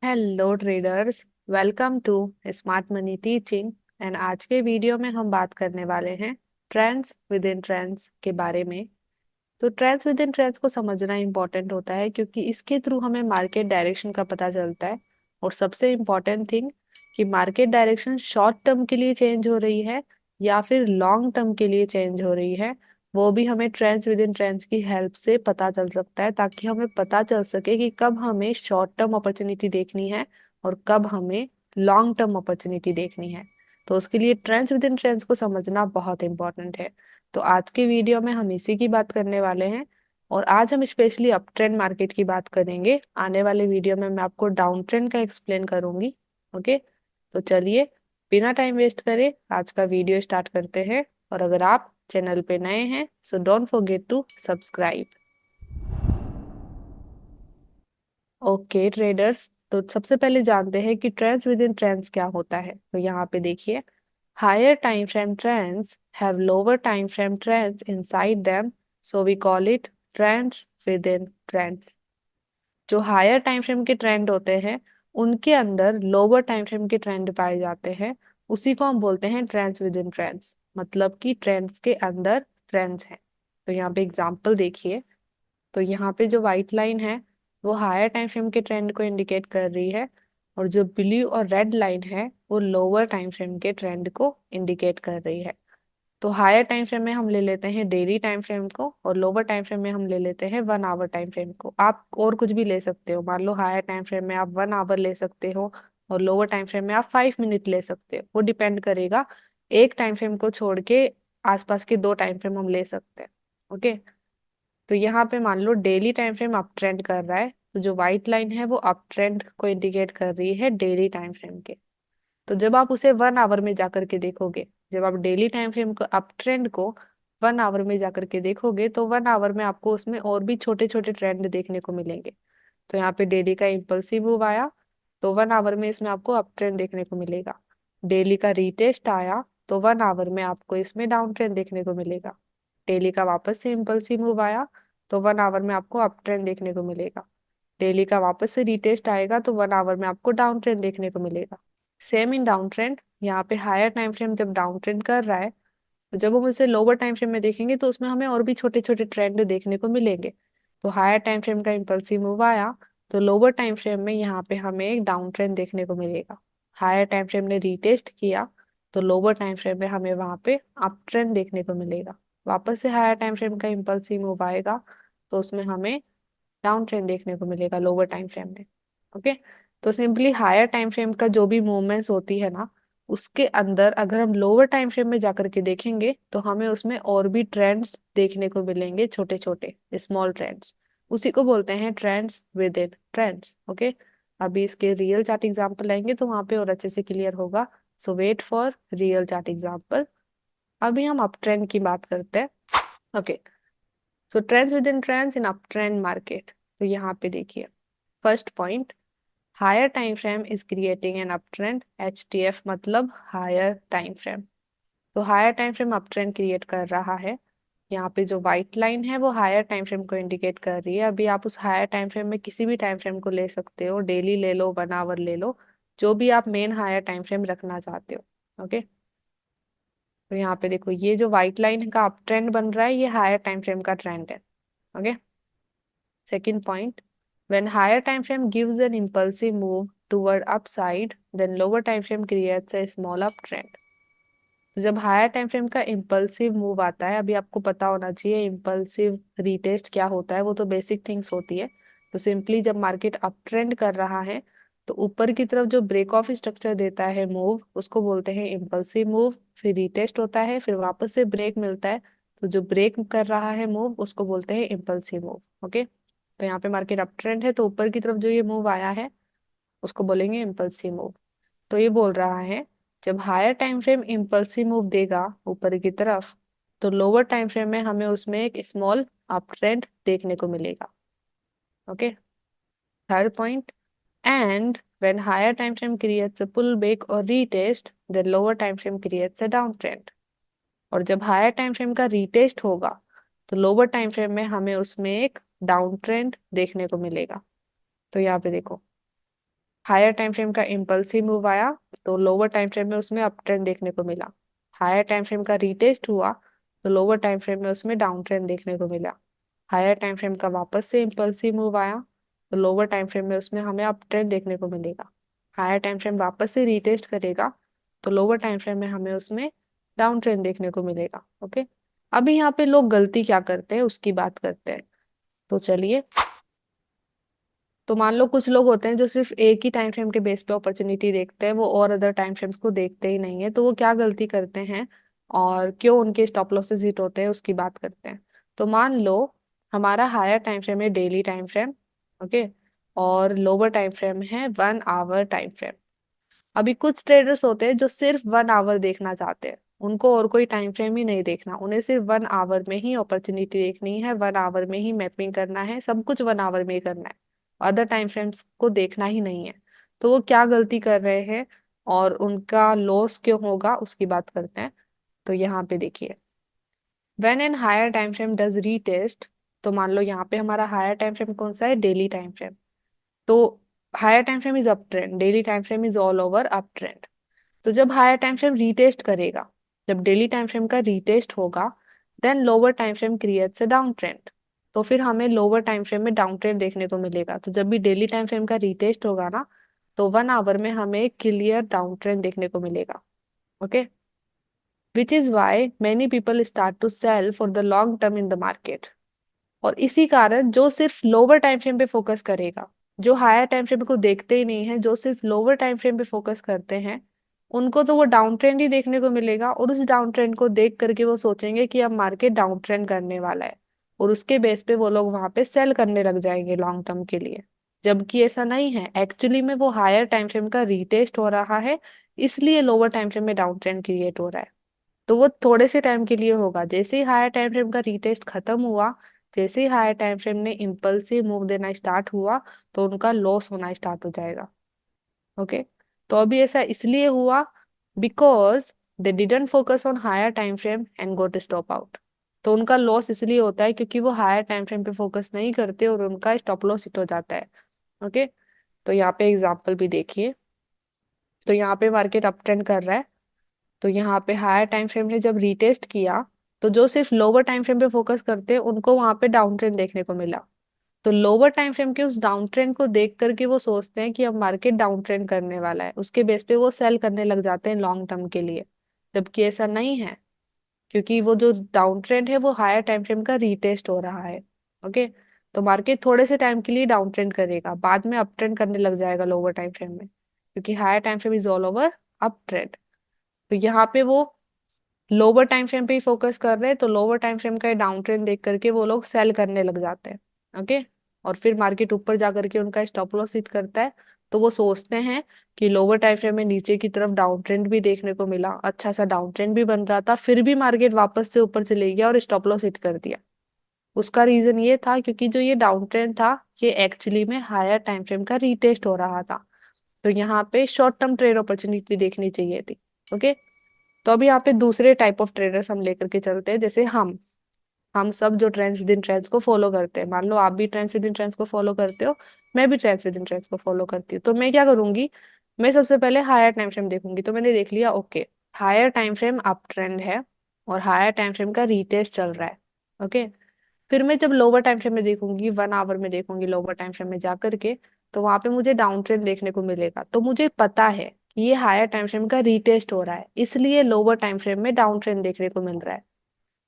Hello traders, welcome to smart money teaching. And आज के video में हम बात करने वाले हैं ट्रेंड्स विद इन ट्रेंड्स के बारे में। तो ट्रेंड्स विद इन ट्रेंड्स को समझना इंपॉर्टेंट होता है क्योंकि इसके थ्रू हमें मार्केट डायरेक्शन का पता चलता है। और सबसे इम्पोर्टेंट थिंग कि मार्केट डायरेक्शन शॉर्ट टर्म के लिए चेंज हो रही है या फिर लॉन्ग टर्म के लिए चेंज हो रही है, वो भी हमें ट्रेंड्स विद इन ट्रेंड्स की हेल्प से पता चल सकता है, ताकि हमें पता चल सके कि कब हमें शॉर्ट टर्म अपॉर्चुनिटी देखनी है और कब हमें लॉन्ग टर्म अपॉर्चुनिटी देखनी है। तो उसके लिए ट्रेंड्स विद इन ट्रेंड्स को समझना बहुत इंपॉर्टेंट है। तो आज के वीडियो में हम इसी की बात करने वाले हैं। और आज हम स्पेशली अप ट्रेंड मार्केट की बात करेंगे। आने वाले वीडियो में मैं आपको डाउन ट्रेंड का एक्सप्लेन करूंगी। ओके, तो चलिए बिना टाइम वेस्ट करे आज का वीडियो स्टार्ट करते हैं। और अगर आप चैनल पे नए हैं so don't forget to subscribe. Okay traders, तो सबसे पहले जानते हैं कि ट्रेंड्स विद इन ट्रेंड्स क्या होता है। तो यहाँ पे देखिए, higher time frame trends have lower time frame trends inside them, so we call it trends within trends. जो हायर टाइम फ्रेम के ट्रेंड होते हैं उनके अंदर लोअर टाइम फ्रेम के ट्रेंड पाए जाते हैं। उसी को हम बोलते हैं ट्रेंड्स विद इन ट्रेंड्स, मतलब कि ट्रेंड्स के अंदर ट्रेंड्स हैं। तो यहाँ पे एग्जांपल देखिए। तो यहाँ पे जो व्हाइट लाइन है वो हायर टाइम फ्रेम के ट्रेंड को इंडिकेट कर रही है, और जो ब्लू और रेड लाइन है वो लोअर टाइम फ्रेम के ट्रेंड को इंडिकेट कर रही है। तो हायर टाइम फ्रेम में हम ले लेते हैं डेली टाइम फ्रेम को, और लोअर टाइम फ्रेम में हम ले लेते हैं 1 आवर टाइम फ्रेम को। आप और कुछ भी ले सकते हो, मान लो हायर टाइम फ्रेम में आप 1 आवर ले सकते हो और लोअर टाइम फ्रेम में आप 5 मिनट ले सकते हो। वो डिपेंड करेगा, एक टाइम फ्रेम को छोड़ के आसपास के 2 टाइम फ्रेम हम ले सकते हैं। ओके, तो यहाँ पे मान लो daily time frame up trend कर रहा है, तो जो व्हाइट लाइन है वो अप ट्रेंड को इंडिकेट कर रही है डेली टाइम फ्रेम के। तो जब आप उसे 1 आवर में जाकर के देखोगे, जब आप डेली टाइम फ्रेम को अप ट्रेंड को 1 आवर में जाकर के देखोगे, तो 1 आवर में आपको उसमें और भी छोटे छोटे ट्रेंड देखने को मिलेंगे। तो यहाँ पे डेली का इम्पल्सिव मूव आया, तो 1 आवर में इसमें आपको अप ट्रेंड देखने को मिलेगा। डेली का रीटेस्ट आया, तो 1 आवर में आपको इसमें डाउन ट्रेंड देखने को मिलेगा। डेली का वापस से इम्पल्सिव मूव आया, तो 1 आवर में आपको अप ट्रेंड देखने को मिलेगा। डेली का वापस से रीटेस्ट आएगा, तो 1 आवर में आपको डाउन ट्रेंड देखने को मिलेगा। सेम इन डाउन ट्रेंड, यहाँ पे हायर टाइम फ्रेम जब डाउन ट्रेंड कर रहा है, तो जब हम उसे लोअर टाइम फ्रेम में देखेंगे तो उसमें हमें और भी छोटे छोटे ट्रेंड देखने को मिलेंगे। तो हायर टाइम फ्रेम का इम्पल्सिव मूव आया, तो लोअर टाइम फ्रेम में यहाँ पे हमें एक डाउन ट्रेंड देखने को मिलेगा। हायर टाइम फ्रेम ने रीटेस्ट किया, तो लोअर टाइम फ्रेम में हमें वहां पे अप ट्रेंड देखने को मिलेगा। वापस से हायर टाइम फ्रेम का इम्पल्सिव मूव आएगा, तो उसमें हमें डाउन ट्रेंड देखने को मिलेगा लोअर टाइम फ्रेम में। ओके, तो सिंपली हायर टाइम फ्रेम का जो भी मूवमेंट्स होती है ना, उसके अंदर अगर हम लोअर टाइम फ्रेम में जाकर के देखेंगे तो हमें उसमें और भी ट्रेंड्स देखने को मिलेंगे, छोटे छोटे स्मॉल ट्रेंड्स। उसी को बोलते हैं trends within trends. Okay, अभी इसके रियल चार्ट एग्जांपल आएंगे तो वहां पे और अच्छे से क्लियर होगा। So wait for real chart example. अभी हम अप ट्रेंड की बात करते हैं। Okay, so trends within trends in up trend market. तो यहाँ पे देखिए, first point, higher time frame is creating an uptrend. HTF मतलब हायर टाइम फ्रेम। तो higher time frame uptrend create कर रहा है। यहाँ पे जो व्हाइट लाइन है वो हायर टाइम फ्रेम को इंडिकेट कर रही है। अभी आप उस हायर टाइम फ्रेम में किसी भी टाइम फ्रेम को ले सकते हो, डेली ले लो, 1 आवर ले लो, जो भी आप मेन हायर टाइम फ्रेम रखना चाहते हो। ओके, तो यहाँ पे देखो, ये जो व्हाइट लाइन का अप ट्रेंड बन रहा है ये हायर टाइम फ्रेम का ट्रेंड है। Okay, second point, when higher time frame gives an impulsive move toward upside, then lower time frame creates a small uptrend. तो जब हायर टाइम फ्रेम का इम्पल्सिव मूव आता है, अभी आपको पता होना चाहिए इम्पल्सिव रीटेस्ट क्या होता है, वो तो बेसिक थिंग्स होती है। तो सिंपली जब मार्केट अप ट्रेंड कर रहा है तो ऊपर की तरफ जो ब्रेक ऑफ स्ट्रक्चर देता है मूव, उसको बोलते हैं इम्पल्सिव मूव। फिर रीटेस्ट होता है, फिर वापस से ब्रेक मिलता है, तो जो ब्रेक कर रहा है मूव उसको बोलते हैं इम्पल्सिव मूव। ओके, तो यहाँ पे मार्केट अप ट्रेंड है, तो ऊपर की तरफ जो ये मूव आया है उसको बोलेंगे इम्पल्सिव मूव। तो ये बोल रहा है, जब higher time frame impulsive move देगा ऊपर की तरफ, तो लोअर टाइम फ्रेम में हमें उसमें एक स्मॉल अप ट्रेंड देखने को मिलेगा। Okay, third point, and when higher time frame creates a pullback or retest, then lower time frame creates a downtrend. और जब हायर टाइम फ्रेम का रीटेस्ट होगा तो लोअर टाइम फ्रेम में हमें उसमें एक डाउन ट्रेंड देखने को मिलेगा। तो यहाँ पे देखो, हायर टाइम फ्रेम का इम्पल्सिव मूव आया तो लोअर टाइम फ्रेम में उसमें अप ट्रेंड देखने को मिला। हायर टाइम फ्रेम का रीटेस्ट हुआ तो लोअर टाइम फ्रेम में उसमें डाउन ट्रेंड देखने को मिला। हायर टाइम फ्रेम का वापस से इम्पल्सिव मूव आया तो लोअर टाइम फ्रेम में उसमें हमें अप ट्रेंड देखने को मिलेगा। हायर टाइम फ्रेम वापस से रीटेस्ट करेगा तो लोअर टाइम फ्रेम में हमें उसमें डाउन ट्रेंड देखने को मिलेगा। ओके, अभी यहाँ पे लोग गलती क्या करते हैं उसकी बात करते हैं। तो चलिए, तो मान लो कुछ लोग होते हैं जो सिर्फ एक ही टाइम फ्रेम के बेस पे अपॉर्चुनिटी देखते हैं, वो और अदर टाइम फ्रेम्स को देखते ही नहीं है। तो वो क्या गलती करते हैं और क्यों उनके स्टॉप लॉसेस हिट होते हैं उसकी बात करते हैं। तो मान लो हमारा हायर टाइम फ्रेम है डेली टाइम फ्रेम, ओके, और लोअर टाइम फ्रेम है 1 आवर टाइम फ्रेम। अभी कुछ ट्रेडर्स होते हैं जो सिर्फ 1 आवर देखना चाहते हैं, उनको और कोई टाइम फ्रेम ही नहीं देखना, उन्हें सिर्फ 1 आवर में ही अपॉर्चुनिटी देखनी है, 1 आवर में ही मैपिंग करना है, सब कुछ 1 आवर में ही करना है, अदर टाइम फ्रेम्स को देखना ही नहीं है। तो वो क्या गलती कर रहे हैं और उनका लॉस क्यों होगा उसकी बात करते हैं। तो यहाँ पे देखिए, when an higher time frame does retest, तो मान लो यहाँ पे हमारा हायर टाइम फ्रेम कौन सा है, डेली टाइम फ्रेम। तो higher time frame is up trend, daily time frame is all over up trend. तो जब हायर टाइम फ्रेम रीटेस्ट करेगा, जब डेली टाइम फ्रेम का रीटेस्ट होगा, then lower time frame creates a down trend. तो फिर हमें लोअर टाइम फ्रेम में डाउन ट्रेंड देखने को मिलेगा। तो जब भी डेली टाइम फ्रेम का रीटेस्ट होगा ना, तो 1 आवर में हमें क्लियर डाउन ट्रेंड देखने को मिलेगा। Okay, which is why many people start to sell for the long term in the market. और इसी कारण जो सिर्फ लोअर टाइम फ्रेम पे फोकस करेगा, जो हायर टाइम फ्रेम को देखते ही नहीं है, जो सिर्फ लोअर टाइम फ्रेम पे फोकस करते हैं, उनको तो वो डाउन ट्रेंड ही देखने को मिलेगा और उस डाउन ट्रेंड को देख करके वो सोचेंगे कि अब मार्केट डाउन ट्रेंड करने वाला है, और उसके बेस पे वो लोग वहां पे सेल करने लग जाएंगे लॉन्ग टर्म के लिए। जबकि ऐसा नहीं है, एक्चुअली में वो हायर टाइम फ्रेम का रीटेस्ट हो रहा है, इसलिए लोअर टाइम फ्रेम में डाउन ट्रेंड क्रिएट हो रहा है। तो वो थोड़े से टाइम के लिए होगा, जैसे ही हायर टाइम फ्रेम का रीटेस्ट खत्म हुआ, जैसे ही हायर टाइम फ्रेम ने इम्पल्सिव मूव देना स्टार्ट हुआ, तो उनका लॉस होना स्टार्ट हो जाएगा। ओके, तो अभी ऐसा इसलिए हुआ because they didn't focus on higher time frame and got stop out. तो उनका लॉस इसलिए होता है क्योंकि वो हायर टाइम फ्रेम पे फोकस नहीं करते और उनका स्टॉप लॉस हिट हो जाता है। ओके, तो यहाँ पे एग्जाम्पल भी देखिए। तो यहाँ पे मार्केट अप ट्रेंड कर रहा है, तो यहाँ पे हायर टाइम फ्रेम ने जब रीटेस्ट किया, तो जो सिर्फ लोअर टाइम फ्रेम पे फोकस करते हैं उनको वहां पे डाउन ट्रेंड देखने को मिला। तो लोअर टाइम फ्रेम के उस डाउन ट्रेंड को देख करके वो सोचते हैं कि अब मार्केट डाउन ट्रेंड करने वाला है, उसके बेस पे वो सेल करने लग जाते हैं लॉन्ग टर्म के लिए। जबकि ऐसा नहीं है, क्योंकि वो जो डाउन ट्रेंड है वो हायर टाइम फ्रेम का रीटेस्ट हो रहा है। ओके, तो मार्केट थोड़े से टाइम के लिए डाउन ट्रेंड करेगा, बाद में अप ट्रेंड करने लग जाएगा लोअर टाइम फ्रेम में, क्योंकि higher time frame is all over up trend. तो यहाँ पे वो लोअर टाइम फ्रेम पे ही फोकस कर रहे हैं, तो लोअर टाइम फ्रेम का डाउन ट्रेंड देख करके वो लोग सेल करने लग जाते हैं। ओके, और फिर मार्केट ऊपर जा करके उनका स्टॉप लॉस हिट करता है, तो वो सोचते हैं कि लोअर टाइम फ्रेम में नीचे की तरफ डाउन ट्रेंड भी देखने को मिला, अच्छा सा डाउन ट्रेंड भी बन रहा था, फिर भी मार्केट वापस से ऊपर चले गया और स्टॉप लॉस हिट कर दिया। उसका रीजन ये था क्योंकि जो ये डाउन ट्रेंड था, ये एक्चुअली में हायर टाइम फ्रेम का रीटेस्ट हो रहा था। तो यहाँ पे शॉर्ट टर्म ट्रेड अपॉर्चुनिटी देखनी चाहिए थी। ओके, तो अभी यहाँ पे दूसरे टाइप ऑफ ट्रेडर्स हम लेकर के चलते हैं, जैसे हम सब जो ट्रेंड्स विद इन ट्रेंड्स को फॉलो करते हैं। मान लो आप भी ट्रेंड्स विद इन ट्रेंड्स को फॉलो करते हो, मैं भी ट्रेंड्स विद इन ट्रेंड्स को फॉलो करती हूँ। तो मैं क्या करूंगी, मैं सबसे पहले हायर टाइम फ्रेम देखूंगी। तो मैंने देख लिया, okay, higher time frame up trend है और हायर टाइम फ्रेम का रीटेस्ट चल रहा है। ओके, फिर मैं जब लोअर टाइम फ्रेम में देखूंगी, 1 आवर में देखूंगी लोअर टाइम फ्रेम में जाकर के, तो वहां पे मुझे डाउन ट्रेंड देखने को मिलेगा। तो मुझे पता है कि ये हायर टाइम फ्रेम का रीटेस्ट हो रहा है, इसलिए लोअर टाइम फ्रेम में डाउन ट्रेंड देखने को मिल रहा है।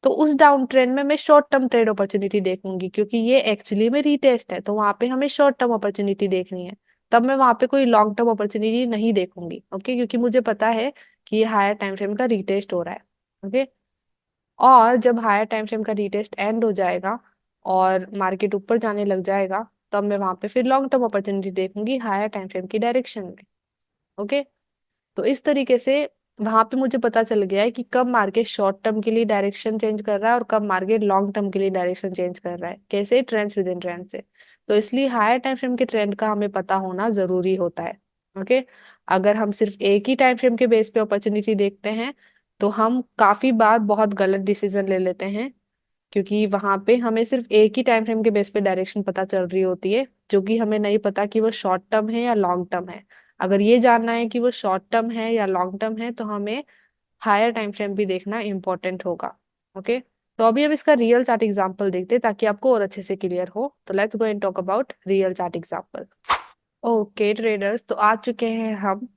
तो उस डाउन ट्रेंड में मैं शॉर्ट टर्म ट्रेड अपॉर्चुनिटी देखूंगी, क्योंकि ये एक्चुअली में रीटेस्ट है, तो वहां पे हमें शॉर्ट टर्म अपॉर्चुनिटी देखनी है। तब मैं वहां पे कोई लॉन्ग टर्म अपॉर्चुनिटी नहीं देखूंगी। ओके, क्योंकि मुझे पता है कि ये हायर टाइम फ्रेम का रीटेस्ट हो रहा है। ओके, और जब हायर टाइम फ्रेम का रीटेस्ट एंड हो जाएगा और मार्केट ऊपर जाने लग जाएगा, तब मैं वहां पे फिर लॉन्ग टर्म अपॉर्चुनिटी देखूंगी हायर टाइम फ्रेम की डायरेक्शन में। ओके, तो इस तरीके से वहां पे मुझे पता चल गया है कि कब मार्केट शॉर्ट टर्म के लिए डायरेक्शन चेंज कर रहा है और कब मार्केट लॉन्ग टर्म के लिए डायरेक्शन चेंज कर रहा है, कैसे, ट्रेंड्स विद इन ट्रेंड से। तो इसलिए हायर टाइम फ्रेम के ट्रेंड का हमें पता होना जरूरी होता है। ओके, अगर हम सिर्फ एक ही टाइम फ्रेम के बेस पे अपॉर्चुनिटी देखते हैं, तो हम काफी बार बहुत गलत डिसीजन ले लेते हैं, क्योंकि वहां पे हमें सिर्फ एक ही टाइम फ्रेम के बेस पे डायरेक्शन पता चल रही होती है, जो कि हमें नहीं पता कि वो शॉर्ट टर्म है या लॉन्ग टर्म है। अगर ये जानना है कि वो शॉर्ट टर्म है या लॉन्ग टर्म है तो हमें हायर टाइम फ्रेम भी देखना इंपॉर्टेंट होगा। ओके, तो अभी हम इसका रियल चार्ट एग्जांपल देखते हैं ताकि आपको और अच्छे से क्लियर हो। तो let's go and talk about real chart example. Okay traders, तो आ चुके हैं हम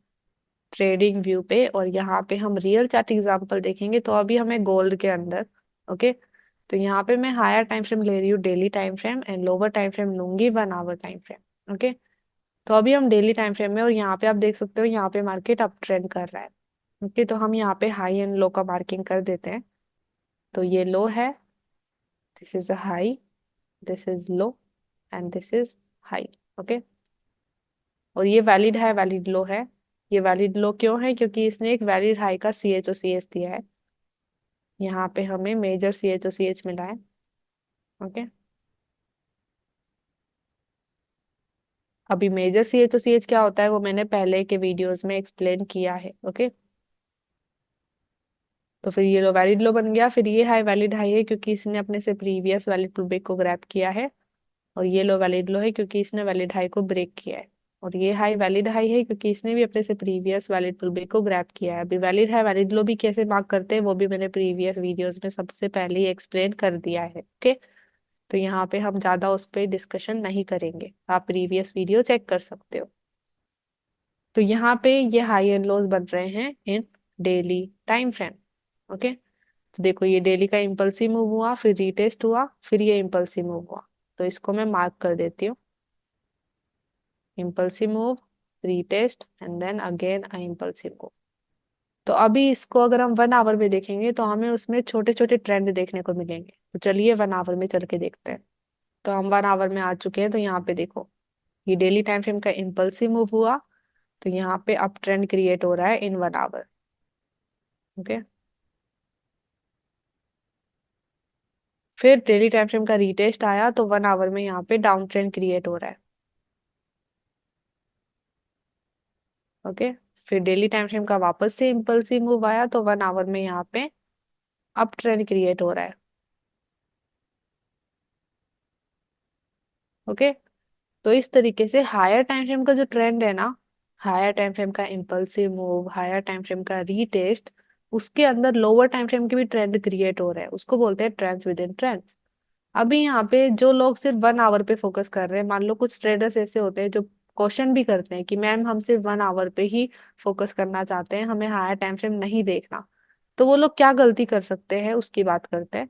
ट्रेडिंग व्यू पे और यहाँ पे हम रियल चार्ट एग्जांपल देखेंगे। तो अभी हमें गोल्ड के अंदर, ओके, तो यहाँ पे मैं हायर टाइम फ्रेम ले रही हूँ, daily time frame, and lower time frame लूंगी 1 आवर टाइम फ्रेम। ओके, तो अभी हम डेली टाइम फ्रेम में, और यहाँ पे आप देख सकते हो यहाँ पे मार्केट अप ट्रेंड कर रहा है। ओके, तो हम यहाँ पे हाई एंड लो का मार्किंग कर देते हैं। तो ये लो है, this is a high, this is low, and this is high. Okay, और ये वैलिड है, वैलिड लो है। ये वैलिड लो क्यों है? क्योंकि इसने एक वैलिड हाई का सी एच ओ सी एच दिया है। यहाँ पे हमें major C H O C H मिला है। ओके, अभी major C H O C H क्या होता है वो मैंने पहले के वीडियोस में एक्सप्लेन किया है। ओके, तो फिर ये लो वैलिड लो बन गया। फिर ये हाई वैलिड हाई है क्योंकि इसने अपने से प्रीवियस वैलिड पुलबैक को ग्रैब किया है। और ये लो वैलिड लो है क्योंकि इसने वैलिड हाई को ब्रेक किया है। और ये हाई वैलिड हाई है क्योंकि इसने भी अपने से प्रीवियस वैलिड पुलबैक को ग्रैब किया है। अभी वैलिड हाई वैलिड लो भी कैसे मार्क करते हैं वो भी मैंने प्रीवियस वीडियोस में सबसे पहले ही एक्सप्लेन कर दिया है। ओके, तो यहाँ पे हम ज्यादा उस पर डिस्कशन नहीं करेंगे, आप प्रीवियस वीडियो चेक कर सकते हो। तो यहाँ पे ये हाई एंड लोज बन रहे हैं इन डेली टाइम फ्रेम। ओके, तो देखो ये डेली का इम्पल्सिव मूव हुआ, फिर रीटेस्ट हुआ, फिर ये इम्पल्सिव मूव हुआ। तो इसको मैं मार्क कर देती हूँ, impulsive move, retest, and then again a impulsive move. तो अभी इसको अगर हम 1 आवर में देखेंगे तो हमें उसमें छोटे छोटे ट्रेंड देखने को मिलेंगे। तो चलिए 1 आवर में चल के देखते हैं। तो हम 1 आवर में आ चुके हैं। तो यहाँ पे देखो ये डेली टाइम फ्रेम का इम्पल्सिव मूव हुआ, तो यहाँ पे अप ट्रेंड क्रिएट हो रहा है इन 1 आवर। ओके, फिर डेली टाइम फ्रेम का रीटेस्ट आया तो 1 आवर में यहाँ पे डाउन ट्रेंड क्रिएट हो रहा है। ओके, फिर डेली टाइम फ्रेम का वापस से इम्पल्सिव मूव आया तो 1 आवर में यहाँ पे अप ट्रेंड क्रिएट हो रहा है। ओके, तो इस तरीके से हायर टाइम फ्रेम का जो ट्रेंड है ना, हायर टाइम फ्रेम का impulsive move, higher time frame का रीटेस्ट, उसके अंदर लोअर टाइम फ्रेम के भी ट्रेंड क्रिएट हो रहे हैं, उसको बोलते हैं ट्रेंड्स विद इन ट्रेंड्स। अभी यहाँ पे जो लोग सिर्फ 1 आवर पे फोकस कर रहे हैं, मान लो कुछ ट्रेडर्स ऐसे होते हैं जो क्वेश्चन भी करते हैं कि मैम हम सिर्फ 1 आवर पे ही फोकस करना चाहते हैं, हमें हायर टाइम फ्रेम नहीं देखना। तो वो लोग क्या गलती कर सकते हैं उसकी बात करते हैं।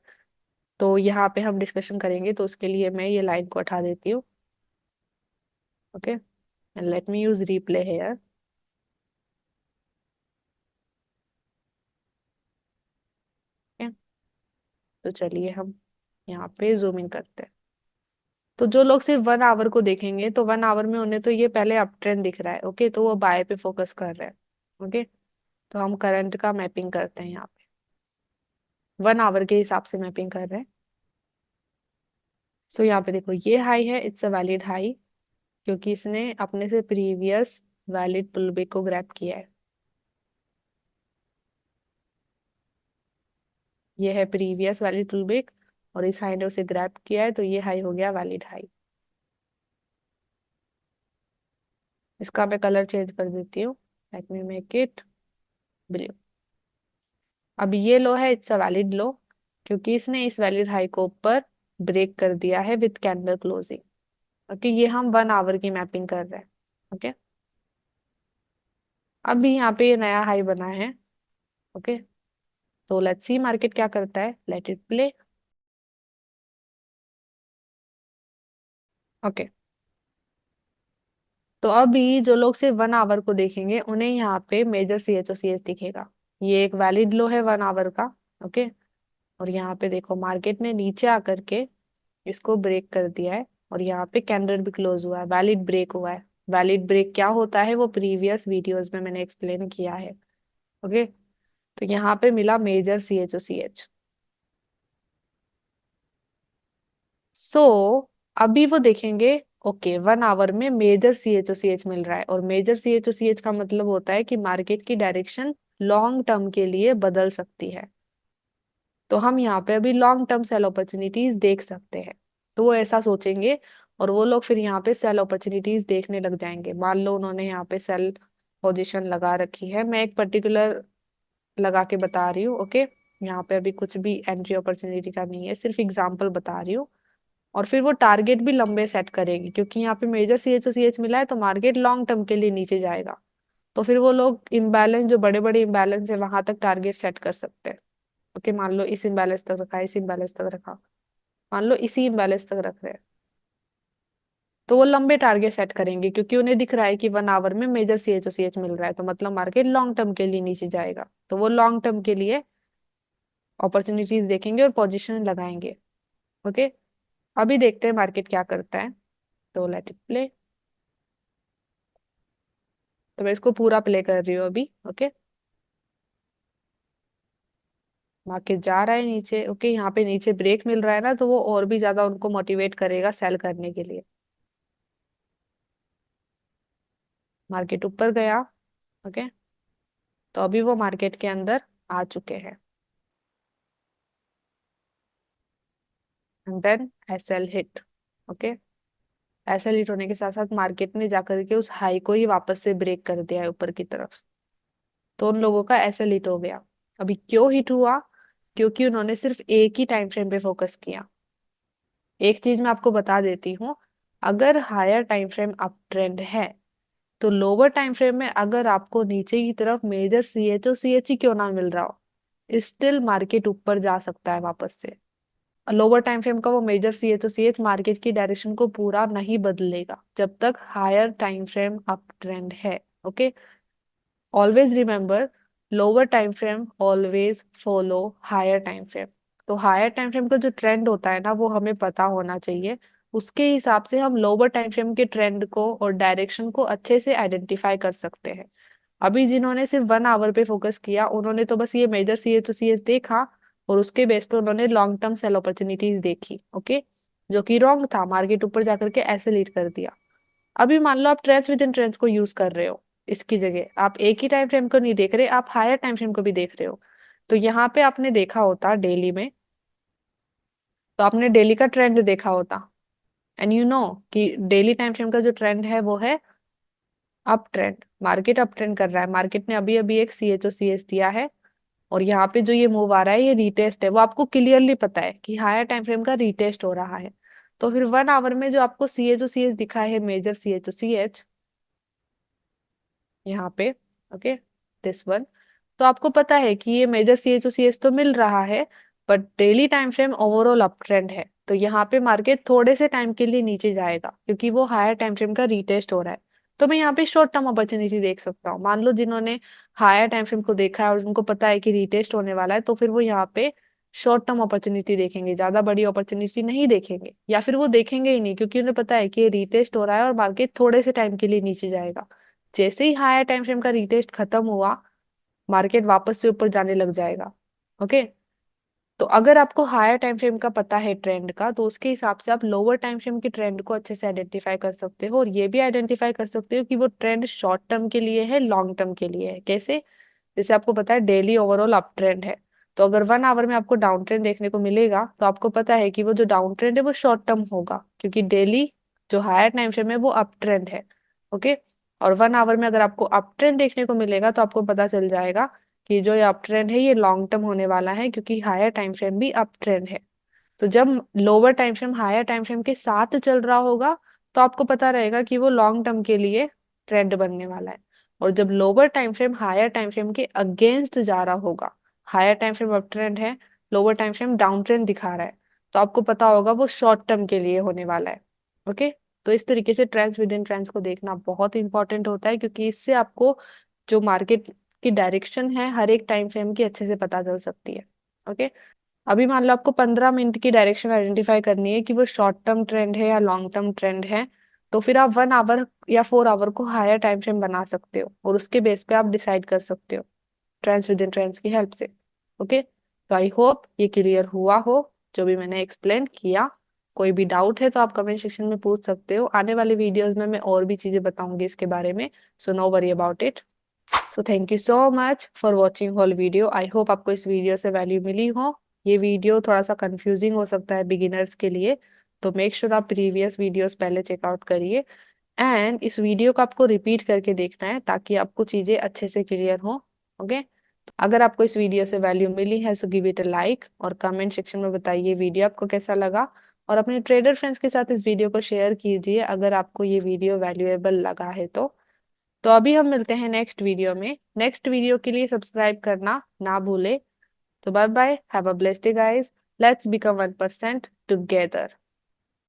तो यहाँ पे हम डिस्कशन करेंगे, तो उसके लिए मैं ये लाइन को हटा देती हूँ। Okay, and let me use replay here. तो चलिए हम यहाँ पे जूम इन करते हैं। तो जो लोग सिर्फ 1 आवर को देखेंगे तो 1 आवर में उन्हें तो ये पहले अप ट्रेंड दिख रहा है। ओके, तो वो बाय पे फोकस कर रहे हैं। ओके, तो हम करंट का मैपिंग करते हैं यहाँ पे, 1 आवर के हिसाब से मैपिंग कर रहे हैं। सो यहाँ पे देखो ये हाई है, इट्स अ वैलिड हाई क्योंकि इसने अपने से प्रीवियस वैलिड पुलबैक को ग्रैब किया है। ये है प्रीवियस वैलिड पुलबैक और इस हाई ने उसे ग्रैब किया है, तो ये हाई हो गया वैलिड हाई। इसका मैं कलर चेंज कर देती हूँ, let me make it blew. अब ये लो है, इट्स अ वैलिड लो क्योंकि इसने इस वैलिड हाई को ऊपर ब्रेक कर दिया है विद कैंडल क्लोजिंग। ओके, ये हम 1 आवर की मैपिंग कर रहे हैं। ओके, अभी यहाँ पे ये नया हाई बना है। ओके, तो लेट्स सी मार्केट क्या करता है, लेट इट प्ले। ओके, तो अभी जो लोग सिर्फ 1 आवर को देखेंगे उन्हें यहाँ पे major C H O C H दिखेगा। ये एक वैलिड लो है 1 आवर का। ओके, और यहाँ पे देखो मार्केट ने नीचे आकर के इसको ब्रेक कर दिया है और यहाँ पे कैंडल भी क्लोज हुआ है, वैलिड ब्रेक हुआ है। वैलिड ब्रेक क्या होता है वो प्रीवियस वीडियोस में मैंने एक्सप्लेन किया है। ओके, तो यहाँ पे मिला major C H O C H. So अभी वो देखेंगे, ओके 1 आवर में major C H O C H मिल रहा है, और major C H O C H का मतलब होता है कि मार्केट की डायरेक्शन लॉन्ग टर्म के लिए बदल सकती है। तो हम यहाँ पे अभी लॉन्ग टर्म सेल अपॉर्चुनिटीज देख सकते हैं। तो वो ऐसा सोचेंगे और वो लोग फिर यहाँ पे सेल अपॉर्चुनिटीज देखने लग जाएंगे। मान लो उन्होंने यहाँ पे सेल पोजीशन लगा रखी है, मैं एक पर्टिकुलर लगा के बता रही हूँ, ओके। यहाँ पे अभी कुछ भी एंट्री अपॉर्चुनिटी का नहीं है, सिर्फ एग्जांपल बता रही हूँ। और फिर वो टारगेट भी लंबे सेट करेगी, क्योंकि यहाँ पे मेजर CH मिला है तो मार्केट लॉन्ग टर्म के लिए नीचे जाएगा। तो फिर वो लोग इम्बैलेंस, जो बड़े बड़े इम्बैलेंस है वहां तक टारगेट सेट कर सकते हैं। ओके, मान लो इस इम्बैलेंस तक रखा, इस इम्बैलेंस तक रखा, मान लो इसी इम्बैलेंस तक रख रहे हैं, तो वो लंबे टारगेट सेट करेंगे, क्योंकि उन्हें दिख रहा है कि 1 आवर में मेजर CH मिल रहा है, तो मतलब मार्केट लॉन्ग टर्म के लिए नीचे जाएगा, तो वो लॉन्ग टर्म के लिए अपॉर्चुनिटीज देखेंगे और पोजीशन लगाएंगे। ओके, अभी देखते हैं मार्केट क्या करता है। तो लेट इट प्ले। तो मैं इसको पूरा प्ले कर रही हूँ अभी, ओके। मार्केट जा रहा है नीचे, ओके। यहाँ पे नीचे ब्रेक मिल रहा है ना, तो वो और भी ज्यादा उनको मोटिवेट करेगा सेल करने के लिए। मार्केट ऊपर गया, ओके। तो अभी वो मार्केट के अंदर आ चुके हैं। And then SL hit, okay. SL hit होने के साथ साथ मार्केट ने जाकर के उस हाई को ही वापस से ब्रेक कर दिया है ऊपर की तरफ। तो उन लोगों का SL हिट हो गया। अभी क्यों हिट हुआ? क्योंकि उन्होंने सिर्फ एक ही टाइम फ्रेम पे फोकस किया। एक चीज मैं आपको बता देती हूँ, अगर higher time frame up trend है, तो लोअर टाइम फ्रेम में अगर आपको नीचे की तरफ मेजर CH क्यों ना मिल रहा हो, स्टिल मार्केट ऊपर जा सकता है वापस से। लोअर टाइम फ्रेम का वो मेजर CH मार्केट की डायरेक्शन को पूरा नहीं बदलेगा जब तक higher time frame up trend है, okay. Always remember, lower time frame always follow higher time frame. तो हायर टाइम फ्रेम का जो ट्रेंड होता है ना, वो हमें पता होना चाहिए। उसके हिसाब से हम लोअर टाइम फ्रेम के ट्रेंड को और डायरेक्शन को अच्छे से आइडेंटिफाई कर सकते हैं। अभी जिन्होंने सिर्फ 1 आवर पे फोकस किया, उन्होंने तो बस ये मेजर CH देखा और उसके बेस पे उन्होंने लॉन्ग टर्म सेल अपॉर्चुनिटीज देखी, ओके। जो कि रॉन्ग था, मार्केट ऊपर जाकर के ऐसे लीड कर दिया। अभी मान लो आप ट्रेंड्स विद इन ट्रेंड्स को यूज कर रहे हो, इसकी जगह आप एक ही टाइम फ्रेम को नहीं देख रहे, आप हायर टाइम फ्रेम को भी देख रहे हो। तो यहाँ पे आपने देखा होता डेली में, तो आपने डेली का ट्रेंड देखा होता। एंड यू नो कि डेली टाइम फ्रेम का जो ट्रेंड है वो है up trend. Market up trend कर रहा है, मार्केट ने अभी अभी एक CH दिया है, और यहाँ पे जो ये मूव आ रहा है ये रीटेस्ट है, वो आपको क्लियरली पता है कि हायर टाइम फ्रेम का रीटेस्ट हो रहा है। तो फिर 1 आवर में जो आपको CH दिखा है, मेजर CH यहाँ पे, ओके, दिस वन, तो आपको पता है कि ये मेजर CH तो मिल रहा है, but daily time frame overall up trend है, तो यहाँ पे मार्केट थोड़े से टाइम के लिए नीचे जाएगा, क्योंकि वो हायर टाइम फ्रेम का रीटेस्ट हो रहा है। तो मैं यहाँ पे शॉर्ट टर्म अपॉर्चुनिटी देख सकता हूँ। मान लो जिन्होंने हायर टाइम फ्रेम को देखा है और उनको पता है कि रीटेस्ट होने वाला है, तो फिर वो यहाँ पे शॉर्ट टर्म अपॉर्चुनिटी देखेंगे, ज्यादा बड़ी अपॉर्चुनिटी नहीं देखेंगे, या फिर वो देखेंगे ही नहीं, क्योंकि उन्हें पता है कि ये रीटेस्ट हो रहा है और मार्केट थोड़े से टाइम के लिए नीचे जाएगा। जैसे ही हायर टाइम फ्रेम का रीटेस्ट खत्म हुआ, मार्केट वापस से ऊपर जाने लग जाएगा, ओके। तो अगर आपको हायर टाइम फ्रेम का पता है ट्रेंड का, तो उसके हिसाब से आप लोअर टाइम फ्रेम के ट्रेंड को अच्छे से आइडेंटिफाई कर सकते हो, और ये भी आइडेंटिफाई कर सकते हो कि वो ट्रेंड शॉर्ट टर्म के लिए है, लॉन्ग टर्म के लिए है। कैसे? जैसे आपको पता है डेली ओवरऑल अप ट्रेंड है, तो अगर 1 आवर में आपको डाउन ट्रेंड देखने को मिलेगा, तो आपको पता है कि वो जो डाउन ट्रेंड है वो शॉर्ट टर्म होगा, क्योंकि डेली जो हायर टाइम फ्रेम है वो अप ट्रेंड है, ओके। और 1 आवर में अगर आपको अप ट्रेंड देखने को मिलेगा, तो आपको पता चल जाएगा कि जो ये अप ट्रेंड है ये लॉन्ग टर्म होने वाला है, क्योंकि हायर टाइम फ्रेम भी अप ट्रेंड है। तो जब lower time frame higher time frame के साथ चल रहा होगा, तो आपको पता रहेगा कि वो लॉन्ग टर्म के लिए ट्रेंड बनने वाला है। और जब lower time frame higher time frame के अगेंस्ट जा रहा होगा, higher time frame up trend है, lower time frame down trend दिखा रहा है, तो आपको पता होगा वो शॉर्ट टर्म के लिए होने वाला है, ओके। तो इस तरीके से ट्रेंड्स विद इन ट्रेंड्स को देखना बहुत इंपॉर्टेंट होता है, क्योंकि इससे आपको जो मार्केट की डायरेक्शन है हर एक टाइम फ्रेम की अच्छे से पता चल सकती है, ओके। अभी मान लो आपको 15 मिनट की डायरेक्शन आइडेंटिफाई करनी है कि वो शॉर्ट टर्म ट्रेंड है या लॉन्ग टर्म ट्रेंड है, तो फिर आप 1 आवर या 4 आवर को हायर टाइम फ्रेम बना सकते हो, और उसके बेस पे आप डिसाइड कर सकते हो ट्रेंड्स विद इन ट्रेंड्स की हेल्प से, ओके। तो आई होप ये क्लियर हुआ हो जो भी मैंने एक्सप्लेन किया। कोई भी डाउट है तो आप कमेंट सेक्शन में पूछ सकते हो, आने वाले वीडियोस में मैं और भी चीजें बताऊंगी इसके बारे में, so no worry about it. So thank you so much for watching whole video. I hope आपको इस वीडियो से वैल्यू मिली हो। ये वीडियो थोड़ा सा कंफ्यूजिंग हो सकता है बिगिनर्स के लिए, तो मेक श्योर आप प्रीवियस वीडियोस पहले चेकआउट करिए एंड इस वीडियो को आपको रिपीट करके देखना है ताकि आपको चीजें अच्छे से क्लियर हो। ओके, अगर आपको इस वीडियो से वैल्यू मिली है so give it a like और कमेंट सेक्शन में बताइए वीडियो आपको कैसा लगा, और अपने ट्रेडर फ्रेंड्स के साथ इस वीडियो को शेयर कीजिए अगर आपको ये वीडियो वैल्यूएबल लगा है तो अभी हम मिलते हैं नेक्स्ट वीडियो में। नेक्स्ट वीडियो के लिए सब्सक्राइब करना ना भूले। तो bye bye, have a blessed day guys, let's become 1% together.